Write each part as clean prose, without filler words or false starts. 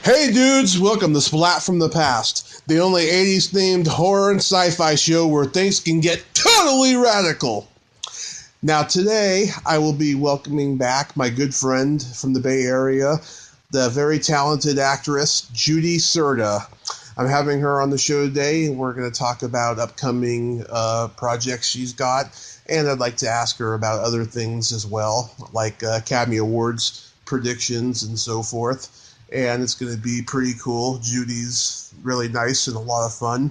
Hey dudes, welcome to Splat from the Past, the only 80s themed horror and sci-fi show where things can get totally radical. Now today, I will be welcoming back my good friend from the Bay Area, the very talented actress, Judy Cerda. I'm having her on the show today, and we're going to talk about upcoming projects she's got, and I'd like to ask her about other things as well, like Academy Awards predictions and so forth. And it's going to be pretty cool. Judy's really nice and a lot of fun.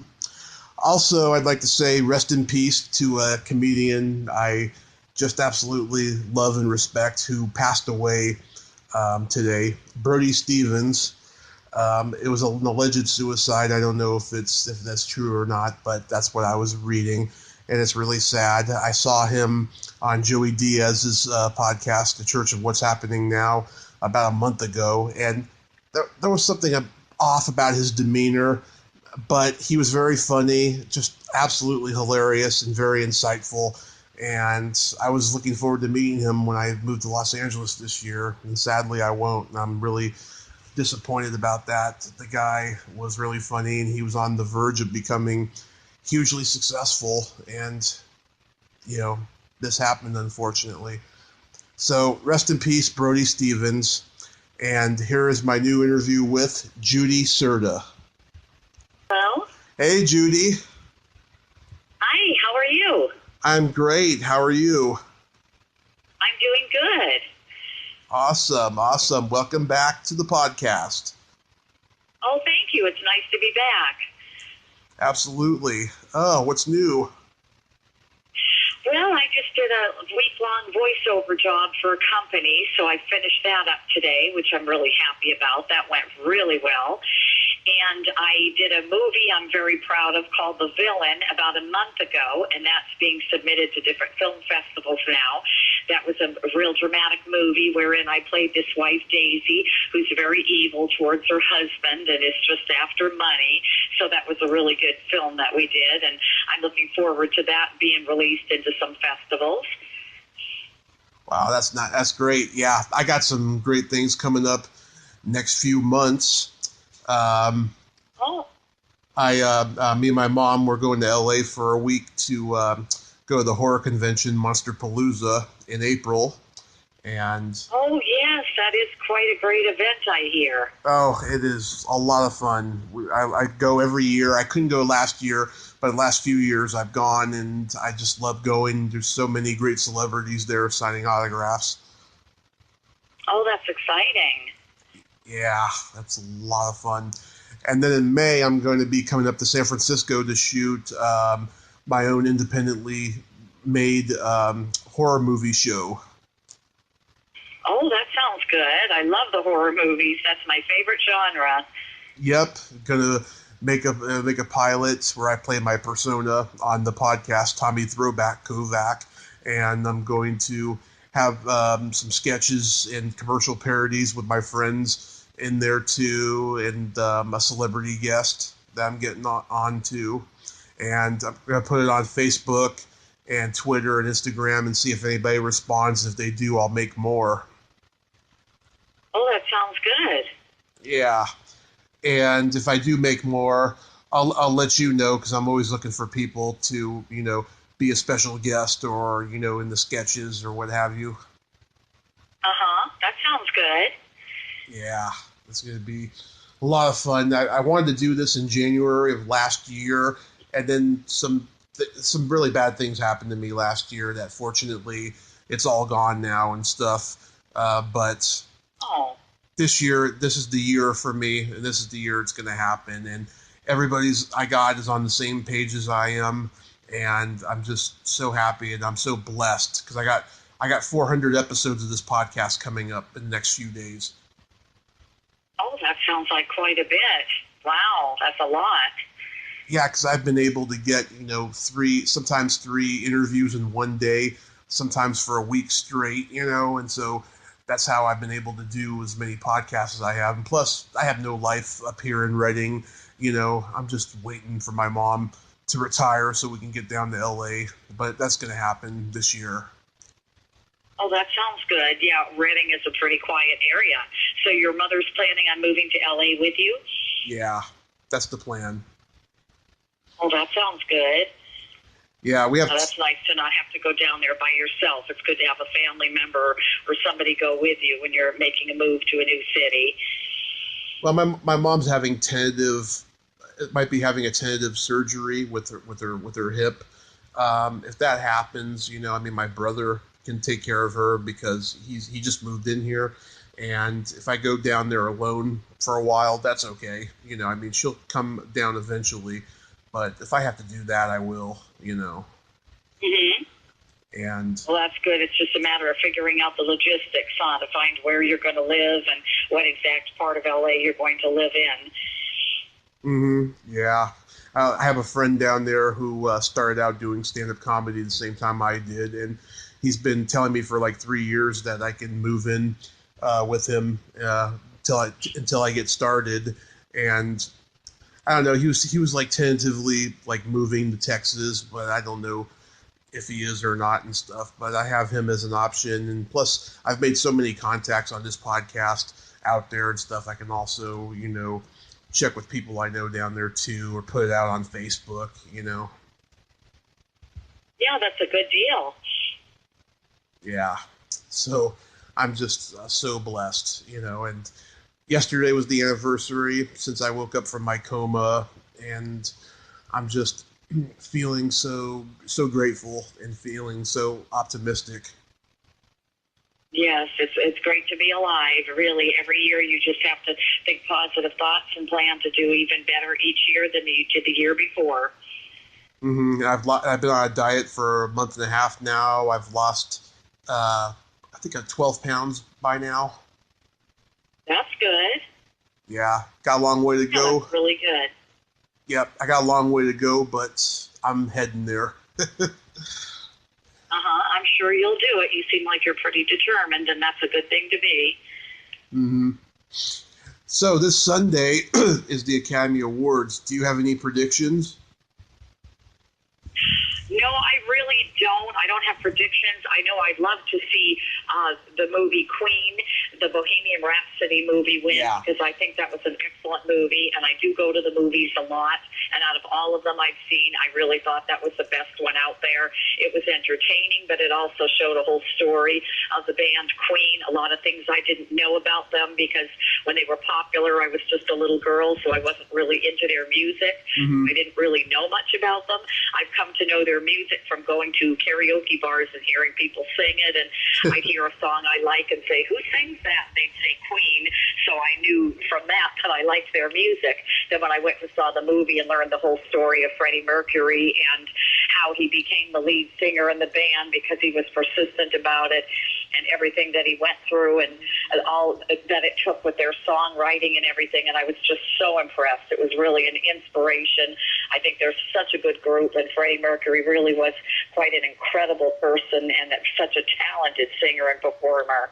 Also, I'd like to say rest in peace to a comedian I just absolutely love and respect who passed away today, Brody Stevens. It was an alleged suicide. I don't know if that's true or not, but that's what I was reading, and it's really sad. I saw him on Joey Diaz's podcast, The Church of What's Happening Now, about a month ago, and there was something off about his demeanor, but he was very funny, just absolutely hilarious and very insightful. And I was looking forward to meeting him when I moved to Los Angeles this year, and sadly I won't. And I'm really disappointed about that. The guy was really funny, and he was on the verge of becoming hugely successful. And, this happened, unfortunately. So rest in peace, Brody Stevens. And here is my new interview with Judy Cerda. Hello? Hey, Judy. Hi, how are you? I'm great. How are you? I'm doing good. Awesome. Welcome back to the podcast. Oh, thank you. It's nice to be back. Absolutely. Oh, what's new? Well, I just did a week-long voiceover job for a company, so I finished that up today, which I'm really happy about. That went really well. And I did a movie I'm very proud of called The Villain about a month ago, and that's being submitted to different film festivals now. That was a real dramatic movie wherein I played this wife, Daisy, who's very evil towards her husband and is just after money. So that was a really good film that we did, and I'm looking forward to that being released into some festivals. Wow, that's great. Yeah, I got some great things coming up next few months. Me and my mom were going to LA for a week to go to the horror convention Monsterpalooza in April, and oh yes, that is quite a great event, I hear. Oh, it is a lot of fun. I go every year. I couldn't go last year, but the last few years I've gone, and I just love going. There's so many great celebrities there signing autographs. Oh, that's exciting. Yeah, that's a lot of fun. And then in May, I'm going to be coming up to San Francisco to shoot my own independently made horror movie show. Oh, that sounds good. I love the horror movies. That's my favorite genre. Yep, gonna make a pilot where I play my persona on the podcast Tommy Throwback Kovac, and I'm going to have some sketches and commercial parodies with my friends in there too, and a celebrity guest that I'm getting on to, and I'm gonna put it on Facebook and Twitter and Instagram and see if anybody responds. If they do, I'll make more. Oh, that sounds good. Yeah, and if I do make more, I'll let you know, because I'm always looking for people to be a special guest or in the sketches or what have you. That sounds good. Yeah, it's going to be a lot of fun. I wanted to do this in January of last year, and then some really bad things happened to me last year that fortunately it's all gone now and stuff. But this year, this is the year for me, and this is the year it's going to happen. And everybody's I got is on the same page as I am, and I'm just so happy, and I'm so blessed because I got 400 episodes of this podcast coming up in the next few days. Oh, that sounds like quite a bit. Wow, that's a lot. Yeah, because I've been able to get, sometimes three interviews in one day, sometimes for a week straight, and so that's how I've been able to do as many podcasts as I have. And plus, I have no life up here in Redding. I'm just waiting for my mom to retire so we can get down to LA, but that's going to happen this year. Oh, that sounds good. Yeah, Redding is a pretty quiet area. So your mother's planning on moving to LA with you? Yeah, that's the plan. Oh, that sounds good. Yeah, we have. Oh, that's nice to not have to go down there by yourself. It's good to have a family member or somebody go with you when you're making a move to a new city. Well, my mom's having might be having a tentative surgery with her hip. If that happens, I mean, my brother can take care of her because he just moved in here, and if I go down there alone for a while, that's okay. I mean, she'll come down eventually, but if I have to do that, I will. Mm-hmm. And well, that's good. It's just a matter of figuring out the logistics, to find where you're going to live and what exact part of LA you're going to live in. Yeah. I have a friend down there who started out doing stand-up comedy the same time I did, and he's been telling me for like 3 years that I can move in with him until I get started. And I don't know. He was like tentatively like moving to Texas, but I don't know if he is or not and stuff. But I have him as an option, and plus I've made so many contacts on this podcast out there and stuff. I can also check with people I know down there too, or put it out on Facebook. Yeah, that's a good deal. Yeah. So I'm just so blessed, and yesterday was the anniversary since I woke up from my coma, and I'm just feeling so grateful and feeling so optimistic. Yes, it's great to be alive. Really, every year you just have to think positive thoughts and plan to do even better each year than you did the year before. I've been on a diet for a month and a half now. I've lost, I think, 12 pounds by now. That's good. Yeah, got a long way to go. That's really good. Yep, I got a long way to go, but I'm heading there. I'm sure you'll do it. You seem like you're pretty determined, and that's a good thing to be. So this Sunday is the Academy Awards. Do you have any predictions? No, I really don't. I don't have predictions. I know I'd love to see the movie Queen, the Bohemian Rhapsody movie win, because I think that was an excellent movie, and I do go to the movies a lot, and out of all of them I've seen, I really thought that was the best one out there. It was entertaining, but it also showed a whole story of the band Queen, a lot of things I didn't know about them, because when they were popular, I was just a little girl, so I wasn't really into their music. I didn't really know much about them. I've come to know their music from going to karaoke bars and hearing people sing it, and I'd hear a song I like and say, who sings that? They'd say Queen, so I knew from that I liked their music. Then when I went and saw the movie and learned the whole story of Freddie Mercury and how he became the lead singer in the band because he was persistent about it, and everything that he went through and all that it took with their songwriting and everything, and I was just so impressed. It was really an inspiration. I think they're such a good group, and Freddie Mercury really was quite an incredible person and such a talented singer and performer.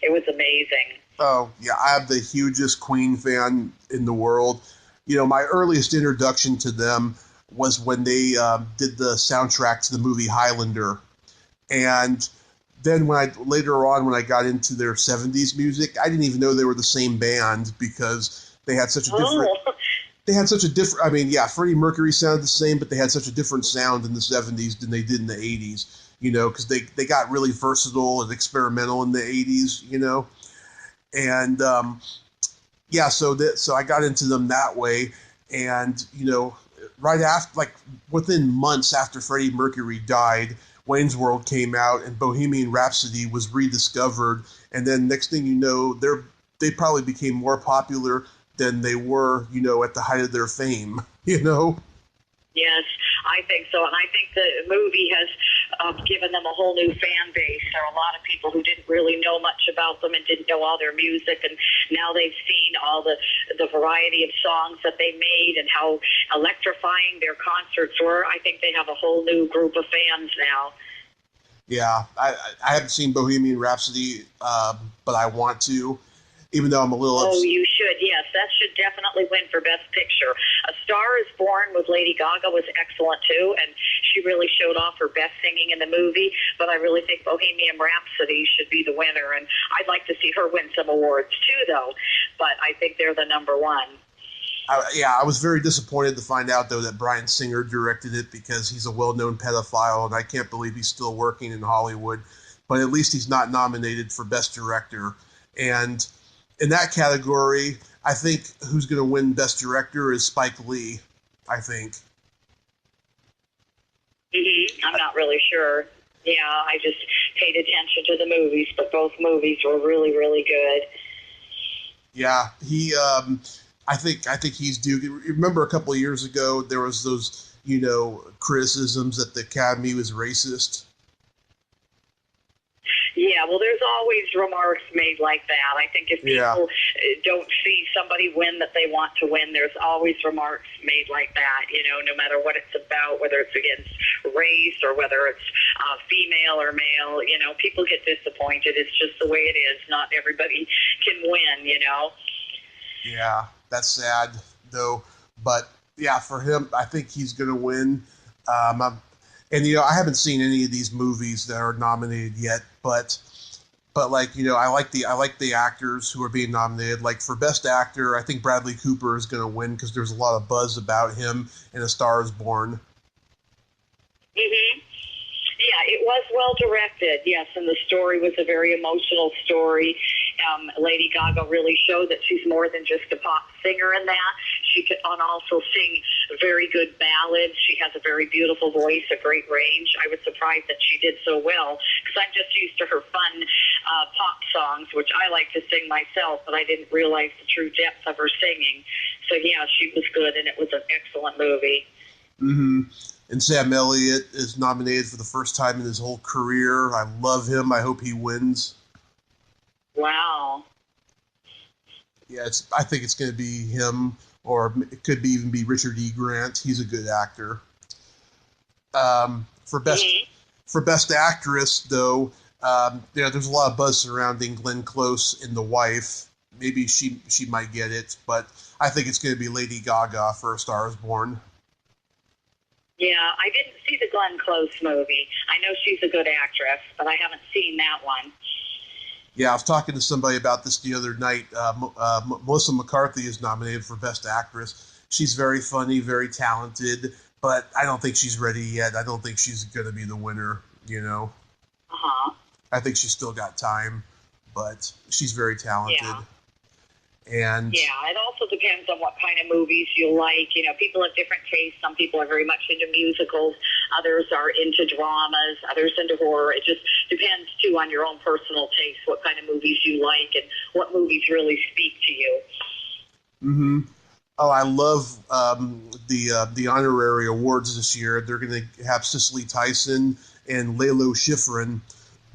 It was amazing. Oh, yeah, I'm the hugest Queen fan in the world. My earliest introduction to them was when they did the soundtrack to the movie Highlander. And then later on when I got into their 70s music, I didn't even know they were the same band because they had such a different... I mean, yeah, Freddie Mercury sounded the same, but they had such a different sound in the 70s than they did in the 80s, because they got really versatile and experimental in the 80s, And, yeah, so I got into them that way. And, right after, like within months after Freddie Mercury died, Wayne's World came out and Bohemian Rhapsody was rediscovered. And then next thing you know, they probably became more popular than they were, at the height of their fame, Yes, I think so. And I think the movie has given them a whole new fan base. There are a lot of people who didn't really know much about them and didn't know all their music, and now they've seen all the variety of songs that they made and how electrifying their concerts were. I think they have a whole new group of fans now. Yeah, I haven't seen Bohemian Rhapsody, but I want to. Even though I'm a little upset. Oh, you should, yes. That should definitely win for Best Picture. A Star is Born with Lady Gaga was excellent, too, and she really showed off her best singing in the movie, but I really think Bohemian Rhapsody should be the winner, and I'd like to see her win some awards too, though, but I think they're the number one. I was very disappointed to find out, though, that Bryan Singer directed it, because he's a well-known pedophile, and I can't believe he's still working in Hollywood, but at least he's not nominated for Best Director. And in that category, I think who's going to win Best Director is Spike Lee, I think. I'm not really sure. Yeah, I just paid attention to the movies, but both movies were really, really good. Yeah, I think he's due. Remember a couple of years ago, there was those, criticisms that the Academy was racist. Yeah, well, there's always remarks made like that. I think if people don't see somebody win that they want to win, there's always remarks made like that, no matter what it's about, whether it's against race or whether it's female or male, people get disappointed. It's just the way it is. Not everybody can win, Yeah, that's sad, though. But, yeah, for him, I think he's going to win. I haven't seen any of these movies that are nominated yet, but I like the actors who are being nominated. Like for Best Actor, I think Bradley Cooper is going to win because there's a lot of buzz about him in A Star Is Born. Yeah, it was well directed, yes, and the story was a very emotional story. Lady Gaga really showed that she's more than just a pop singer in that. She can also sing very good ballads. She has a very beautiful voice, a great range. I was surprised that she did so well because I'm just used to her fun pop songs, which I like to sing myself, but I didn't realize the true depth of her singing. So, yeah, she was good, and it was an excellent movie. And Sam Elliott is nominated for the first time in his whole career. I love him. I hope he wins. Wow. Yeah, I think it's going to be him, or it could even be Richard E. Grant. He's a good actor. For Best Actress, though, there's a lot of buzz surrounding Glenn Close in The Wife. Maybe she might get it, but I think it's going to be Lady Gaga for A Star Is Born. Yeah, I didn't see the Glenn Close movie. I know she's a good actress, but I haven't seen that one. Yeah, I was talking to somebody about this the other night. Melissa McCarthy is nominated for Best Actress. She's very funny, very talented, but I don't think she's ready yet. I don't think she's going to be the winner, I think she's still got time, but she's very talented. Yeah. And yeah, it also depends on what kind of movies you like. People have different tastes. Some people are very much into musicals. Others are into dramas. Others into horror. It just depends, too, on your own personal taste, what kind of movies you like and what movies really speak to you. Oh, I love the honorary awards this year. They're going to have Cicely Tyson and Lalo Schifrin,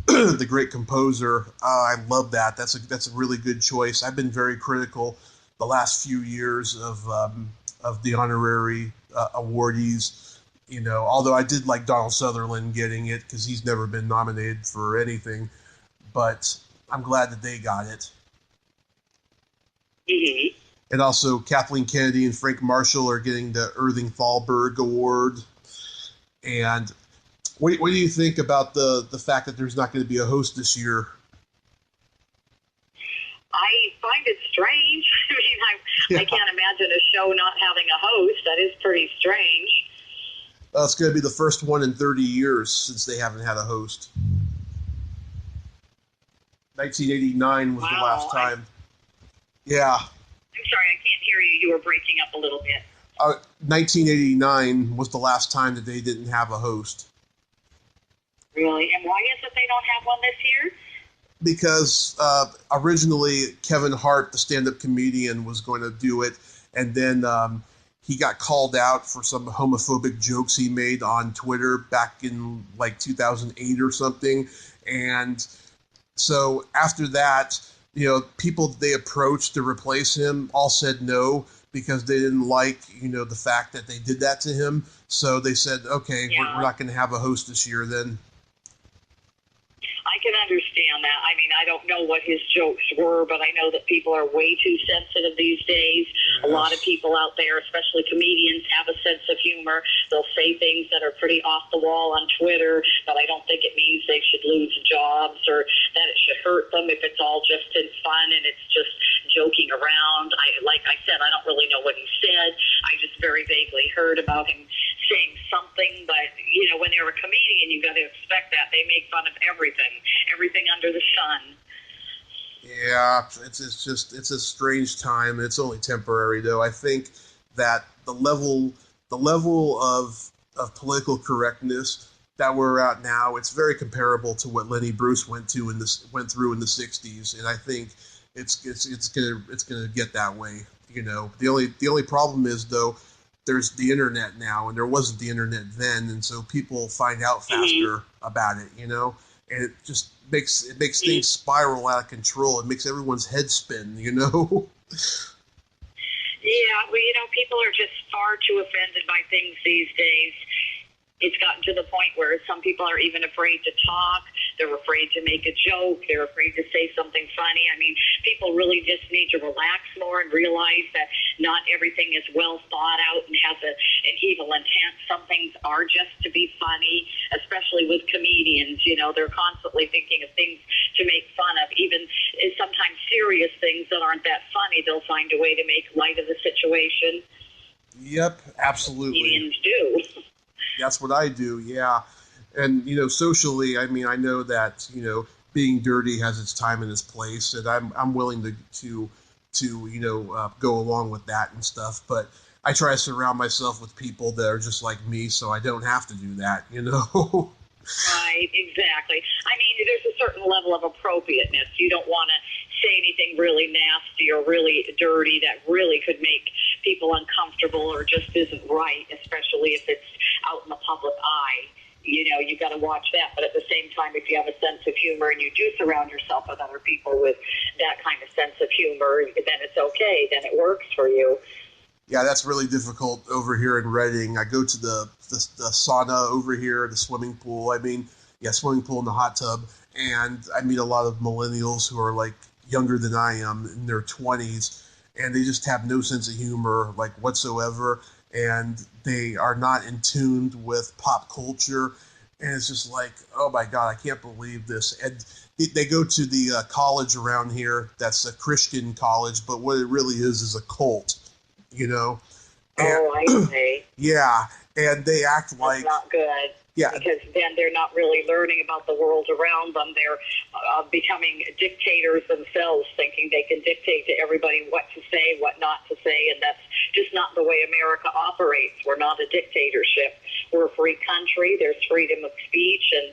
the great composer. I love that. That's a really good choice. I've been very critical the last few years of the honorary awardees. Although I did like Donald Sutherland getting it because he's never been nominated for anything, but I'm glad that they got it. And also Kathleen Kennedy and Frank Marshall are getting the Irving Thalberg Award. And what do you think about the fact that there's not going to be a host this year? I find it strange. I can't imagine a show not having a host. That is pretty strange. It's going to be the first one in 30 years since they haven't had a host. 1989 was the last time. Yeah. I'm sorry, I can't hear you. You were breaking up a little bit. 1989 was the last time that they didn't have a host. Really? And why is it they don't have one this year? Because originally Kevin Hart, the stand-up comedian, was going to do it, and then he got called out for some homophobic jokes he made on Twitter back in like 2008 or something. And so after that, people they approached to replace him all said no because they didn't like, the fact that they did that to him. So they said, okay, we're not going to have a host this year then. I can understand that. I mean, I don't know what his jokes were, but I know that people are way too sensitive these days A lot of people out there, especially comedians, have a sense of humor. They'll say things that are pretty off the wall on Twitter, but I don't think it means they should lose jobs or that it should hurt them if it's all just in fun and it's just joking around. Like I said, I don't really know what he said. I just very vaguely heard about him saying something, but when they're a comedian, you got to expect that. They make fun of everything under the sun. Yeah, it's a strange time. It's only temporary, though. I think that the level of political correctness that we're at now, it's very comparable to what Lenny Bruce went through in the '60s, and I think it's gonna get that way. The only problem is, though, there's the internet now, and there wasn't the internet then, and so people find out faster about it. And it just makes things spiral out of control. It makes everyone's head spin. Yeah, well, people are just far too offended by things these days. It's gotten to the point where some people are even afraid to talk. They're afraid to make a joke. They're afraid to say something funny. I mean, people really just need to relax more and realize that not everything is well thought out and has an evil intent. Some things are just to be funny, especially with comedians. They're constantly thinking of things to make fun of. Even sometimes serious things that aren't that funny, they'll find a way to make light of the situation. Yep, absolutely. Comedians do. That's what I do, yeah. And, socially, I mean, I know that, being dirty has its time and its place, and I'm willing to go along with that and stuff. But I try to surround myself with people that are just like me, so I don't have to do that, Right, exactly. I mean, there's a certain level of appropriateness. You don't want to say anything really nasty or really dirty that really could make people uncomfortable or just isn't right, especially if it's out in the public eye. You got to watch that. But at the same time, if you have a sense of humor and you do surround yourself with other people with that kind of sense of humor, then it's okay. Then it works for you. Yeah, that's really difficult over here in Reading. I go to the sauna over here, the swimming pool. Swimming pool and the hot tub. And I meet a lot of millennials who are like younger than I am in their 20s, and they just have no sense of humor like whatsoever. And they are not in tune with pop culture. And it's just like, oh my God, I can't believe this. And they go to the college around here that's a Christian college, but what it really is a cult. And, I see. Yeah, and they act like... That's not good. Yeah. Because then they're not really learning about the world around them. They're becoming dictators themselves, thinking they can dictate to everybody what to say, what not to say, and that's just not the way America operates. We're not a dictatorship. We're a free country. There's freedom of speech, and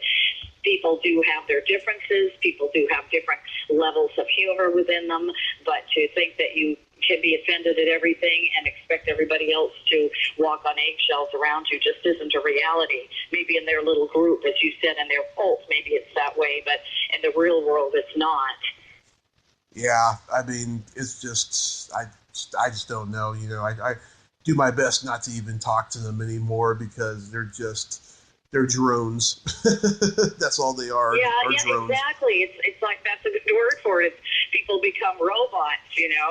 people do have their differences. People do have different levels of humor within them, but to think that you can be offended at everything and expect everybody else to walk on eggshells around you just isn't a reality. Maybe in their little group, as you said, in their cult, maybe it's that way, but in the real world, it's not. Yeah, I mean, it's just, I just don't know. I do my best not to even talk to them anymore because they're drones. That's all they are. Yeah, drones. Exactly. It's like that's a good word for it. People become robots,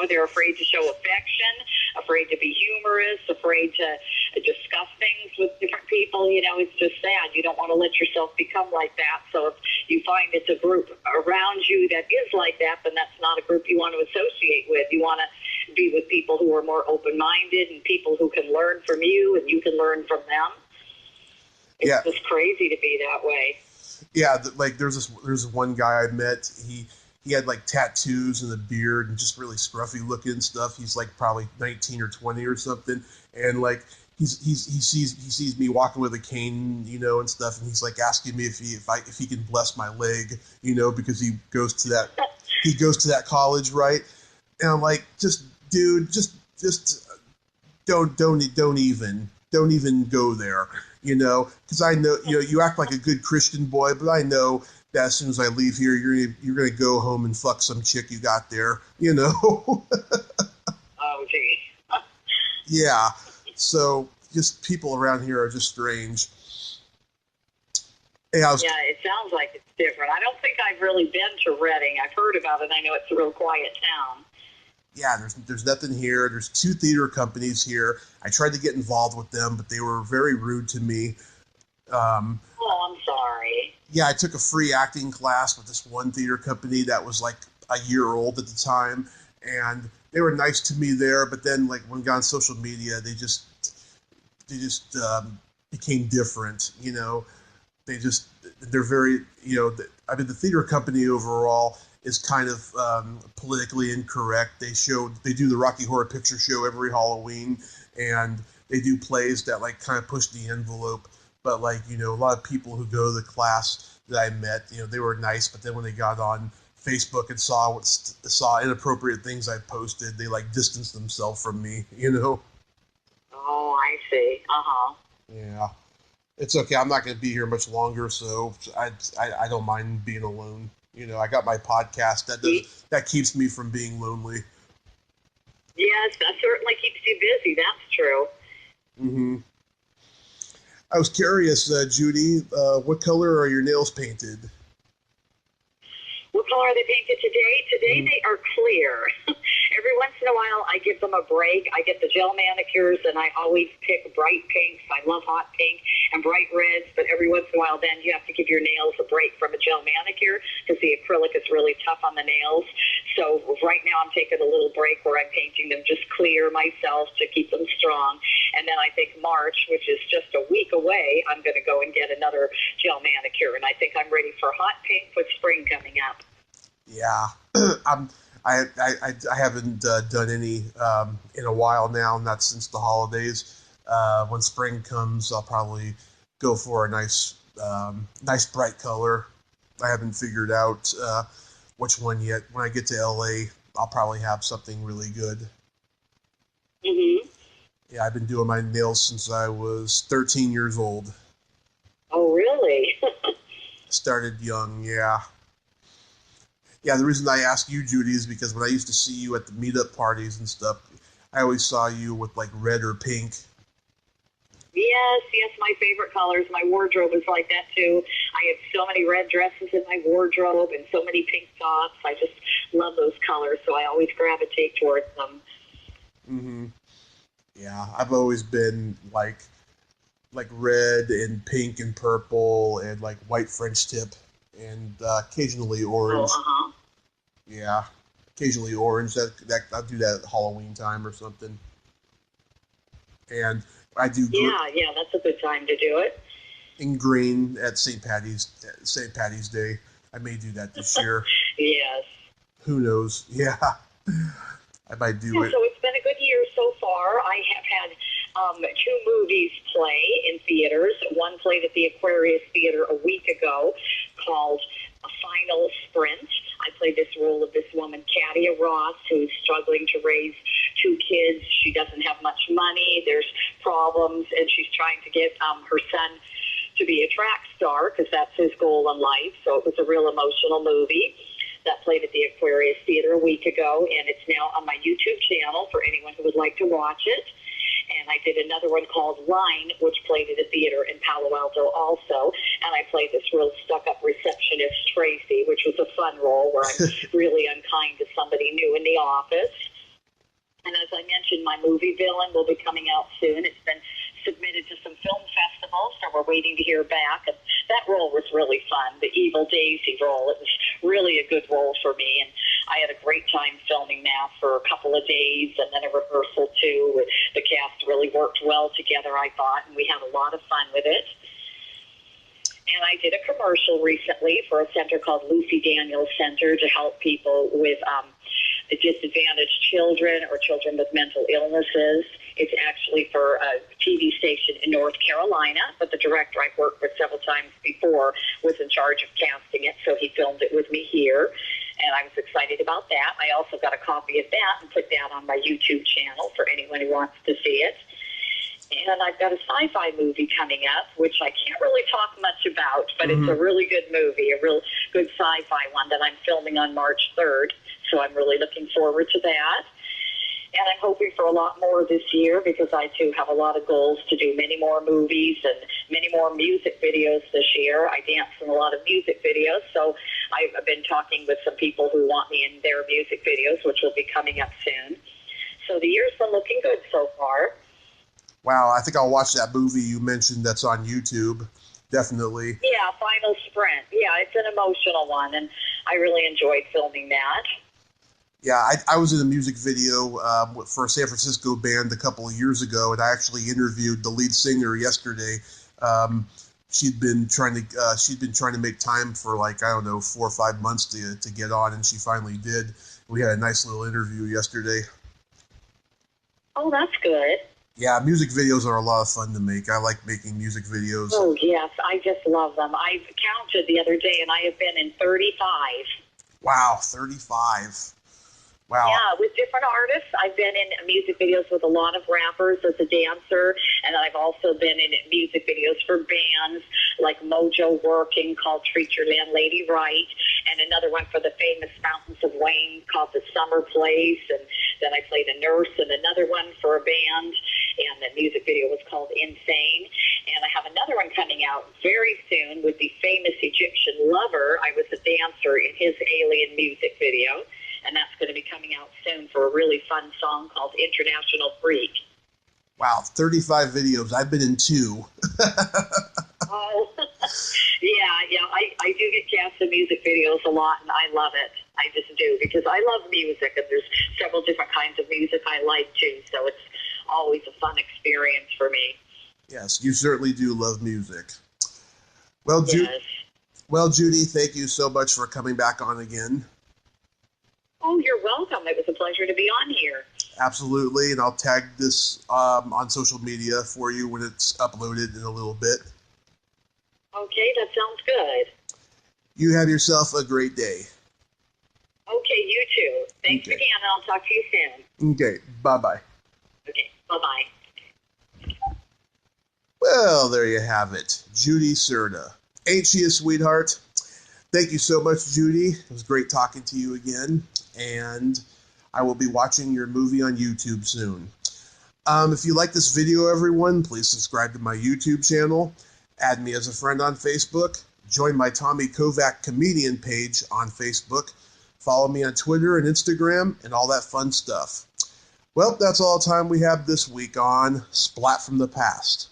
They're afraid to show affection, afraid to be humorous, afraid to discuss things with different people. It's just sad. You don't want to let yourself become like that. So if you find it's a group around you that is like that, then that's not a group you want to associate with. You want to be with people who are more open-minded and people who can learn from you and you can learn from them. It's just crazy to be that way. Yeah, like there's this one guy I met. He had like tattoos and a beard and just really scruffy looking stuff. He's like probably 19 or 20 or something, and like he sees me walking with a cane, and stuff, and he's like asking me if he can bless my leg, because he goes to that college, right? And I'm like, just dude, just don't even go there. Because I know, you act like a good Christian boy, but I know that as soon as I leave here, you're gonna go home and fuck some chick you got there, Oh, gee. Yeah. So just people around here are just strange. Hey, it sounds like it's different. I don't think I've really been to Reading. I've heard about it. I know it's a real quiet town. yeah, there's nothing here. There's 2 theater companies here. I tried to get involved with them, but they were very rude to me. Oh, I'm sorry. Yeah, I took a free acting class with this one theater company that was like a year old at the time, and they were nice to me there. But then, like when we got on social media, they just became different. They're very, I mean, the theater company overall is kind of politically incorrect. They do the Rocky Horror Picture Show every Halloween, and they do plays that like kind of push the envelope. But like, a lot of people who go to the class that I met, they were nice, but then when they got on Facebook and saw inappropriate things I posted, they like distanced themselves from me. Oh, I see. Uh-huh. Yeah. It's okay. I'm not going to be here much longer, so I don't mind being alone. I got my podcast that keeps me from being lonely. Yes, that certainly keeps you busy. That's true. Mm-hmm. I was curious, Judy, what color are your nails painted? What color are they painted today? Today they are clear. Every once in a while I give them a break. I get the gel manicures and I always pick bright pinks. I love hot pink and bright reds, but every once in a while then you have to give your nails a break from a gel manicure because the acrylic is really tough on the nails. So right now I'm taking a little break where I'm painting them just clear myself to keep them strong. And then I think March, which is just a week away, I'm going to go and get another gel manicure. And I think I'm ready for hot pink with spring coming up. Yeah, I haven't done any in a while now, not since the holidays. When spring comes, I'll probably go for a nice bright color. I haven't figured out which one yet. When I get to LA, I'll probably have something really good. Mm-hmm. Yeah, I've been doing my nails since I was 13 years old. Oh, really? Started young, yeah. Yeah, the reason I ask you, Judy, is because when I used to see you at the meetup parties and stuff, I always saw you with like red or pink. Yes, my favorite colors. My wardrobe is like that too. I have so many red dresses in my wardrobe and so many pink tops. I just love those colors, so I always gravitate towards them. Mm-hmm. Yeah, I've always been like red and pink and purple and like white French tip and occasionally orange. Oh, uh-huh. Yeah, occasionally orange. That I'll do that at Halloween time or something. And I do. Yeah, that's a good time to do it. In green at St. Patty's Day. I may do that this year. Yes. Who knows? Yeah, I might do it. So it's been a good year so far. I have had 2 movies play in theaters. One played at the Aquarius Theater a week ago called A Final Sprint. I played this role of this woman, Katia Ross, who's struggling to raise 2 kids. She doesn't have much money. There's problems, and she's trying to get her son to be a track star because that's his goal in life. So it was a real emotional movie that played at the Aquarius Theater a week ago, and it's now on my YouTube channel for anyone who would like to watch it. And I did another one called Line, which played at a theater in Palo Alto also. And I played this real stuck-up receptionist, Tracy, which was a fun role where I'm really unkind to somebody new in the office. And as I mentioned, my movie Villain will be coming out soon. It's been submitted to some film festivals, so we're waiting to hear back. And that role was really fun, the Evil Daisy role. It was really a good role for me, and I had a great time filming that for a couple of days, and then a rehearsal too. The cast really worked well together, I thought, and we had a lot of fun with it. And I did a commercial recently for a center called Lucy Daniels Center to help people with disadvantaged children or children with mental illnesses. It's actually for a TV station in North Carolina, but the director I've worked with several times before was in charge of casting it, so he filmed it with me here, and I was excited about that. I also got a copy of that and put that on my YouTube channel for anyone who wants to see it. And I've got a sci-fi movie coming up, which I can't really talk much about, but it's a really good movie, a real good sci-fi one that I'm filming on March 3rd. So I'm really looking forward to that. And I'm hoping for a lot more this year because I, too, have a lot of goals to do many more movies and many more music videos this year. I dance in a lot of music videos, so I've been talking with some people who want me in their music videos, which will be coming up soon. So the year's been looking good so far. Wow, I think I'll watch that movie you mentioned that's on YouTube. Definitely. Yeah, Final Sprint. Yeah, it's an emotional one, and I really enjoyed filming that. Yeah, I was in a music video for a San Francisco band a couple of years ago, and I actually interviewed the lead singer yesterday. She'd been trying to make time for 4 or 5 months to get on, and she finally did. We had a nice little interview yesterday. Oh, that's good. Yeah, music videos are a lot of fun to make. I like making music videos. Oh, yes, I just love them. I counted the other day, and I have been in 35. Wow, 35. Wow. Yeah, with different artists. I've been in music videos with a lot of rappers as a dancer, and I've also been in music videos for bands like Mojo Working called Treat Your Landlady Right, and another one for the famous Fountains of Wayne called The Summer Place, and then I played a nurse in another one for a band, and the music video was called Insane. And I have another one coming out very soon with the famous Egyptian lover. I was a dancer in his alien music video. And that's going to be coming out soon for a really fun song called International Freak. Wow, 35 videos. I've been in 2. Oh, yeah. I do get cast in music videos a lot, and I love it. I just do, because I love music, and there's several different kinds of music I like, too. So it's always a fun experience for me. Yes, you certainly do love music. Well, Yes. Judy, thank you so much for coming back on again. Oh, you're welcome. It was a pleasure to be on here. Absolutely, and I'll tag this on social media for you when it's uploaded in a little bit. Okay, that sounds good. You have yourself a great day. Okay, you too. Thanks Okay. again, and I'll talk to you soon. Okay, bye-bye. Okay, bye-bye. Well, there you have it. Judy Cerda. Ain't she a sweetheart? Thank you so much, Judy. It was great talking to you again. And I will be watching your movie on YouTube soon. If you like this video, everyone, please subscribe to my YouTube channel. Add me as a friend on Facebook. Join my Tommy Kovac comedian page on Facebook. Follow me on Twitter and Instagram and all that fun stuff. Well, that's all the time we have this week on Splat from the Past.